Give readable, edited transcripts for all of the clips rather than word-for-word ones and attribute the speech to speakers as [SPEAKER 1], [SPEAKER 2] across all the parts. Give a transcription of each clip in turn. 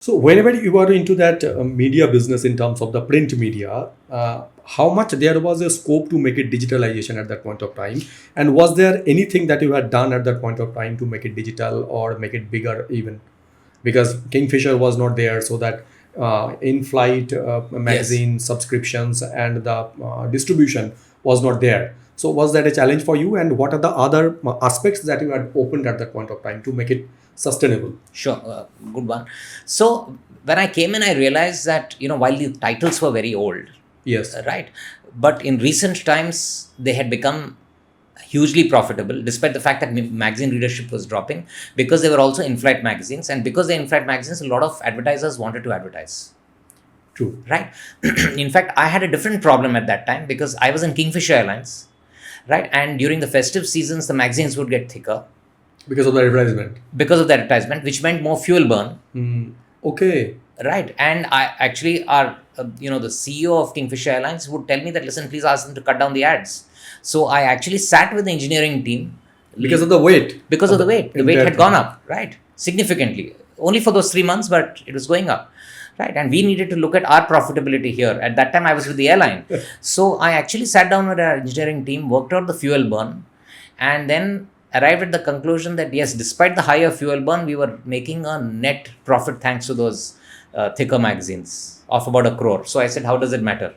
[SPEAKER 1] So whenever you were into that media business in terms of the print media, how much there was a scope to make it digitalization at that point of time? And was there anything that you had done at that point of time to make it digital or make it bigger even? Because Kingfisher was not there, so that in-flight
[SPEAKER 2] Yes.
[SPEAKER 1] magazine subscriptions and the distribution was not there. So was that a challenge for you? And what are the other aspects that you had opened at that point of time to make it sustainable?
[SPEAKER 2] Sure, good one. So when I came in, I realized that while the titles were very old,
[SPEAKER 1] Yes.
[SPEAKER 2] right, but in recent times they had become hugely profitable, despite the fact that magazine readership was dropping, because they were also in-flight magazines, and because they're in-flight magazines, a lot of advertisers wanted to advertise.
[SPEAKER 1] True.
[SPEAKER 2] Right. In fact, I had a different problem at that time because I was in Kingfisher Airlines, right, and during the festive seasons, the magazines would get thicker
[SPEAKER 1] Because of the advertisement.
[SPEAKER 2] because of the advertisement, which meant more fuel burn.
[SPEAKER 1] Okay.
[SPEAKER 2] Right. And I actually the CEO of Kingfisher Airlines would tell me that, listen, please ask them to cut down the ads. So I actually sat with the engineering team
[SPEAKER 1] Because of the weight.
[SPEAKER 2] because of the weight. The weight
[SPEAKER 1] entire
[SPEAKER 2] had gone
[SPEAKER 1] thing.
[SPEAKER 2] up, right? Significantly. Only for those 3 months, but it was going up. Right. And we needed to look at our profitability here. At that time, I was with the airline. So I actually sat down with our engineering team, worked out the fuel burn, and then arrived at the conclusion that yes, despite the higher fuel burn, we were making a net profit thanks to those thicker magazines of about 1 crore. So I said, how does it matter?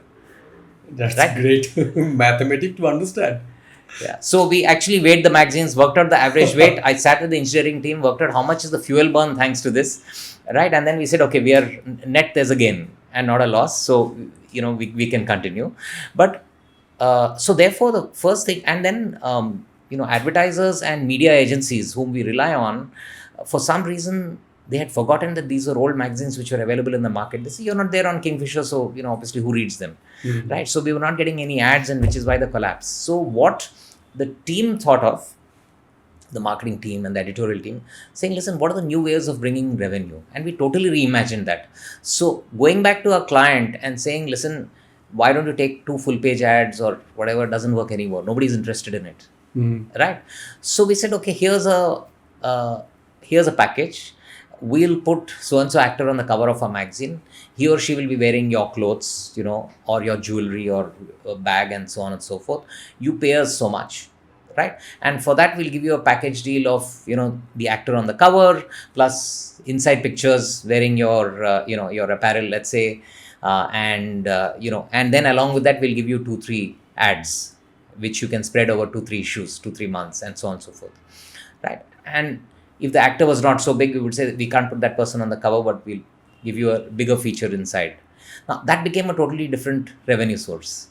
[SPEAKER 1] That's
[SPEAKER 2] Right?
[SPEAKER 1] great mathematics to understand.
[SPEAKER 2] Yeah. So we actually weighed the magazines, worked out the average weight. I sat with the engineering team, worked out how much is the fuel burn thanks to this, right? And then we said, okay, we are net, there's a gain and not a loss. So, we can continue. But so therefore, the first thing, and then, advertisers and media agencies whom we rely on, for some reason, they had forgotten that these are old magazines which were available in the market. They say, you're not there on Kingfisher, so, obviously who reads them, right? So we were not getting any ads, and which is why the collapse. So what the team thought of, the marketing team and the editorial team, saying, listen, what are the new ways of bringing revenue? And we totally reimagined that. So going back to our client and saying, listen, why don't you take 2 full page ads or whatever, doesn't work anymore. Nobody's interested in it. Right. So we said, okay, here's a package. We'll put so-and-so actor on the cover of a magazine. He or she will be wearing your clothes, or your jewelry or a bag and so on and so forth. You pay us so much, right? And for that, we'll give you a package deal of, the actor on the cover, plus inside pictures wearing your, your apparel, let's say. And then along with that, we'll give you 2-3 ads, which you can spread over 2-3 issues, 2-3 months, and so on and so forth, right? And if the actor was not so big, we would say that we can't put that person on the cover, but we'll give you a bigger feature inside. Now, that became a totally different revenue source.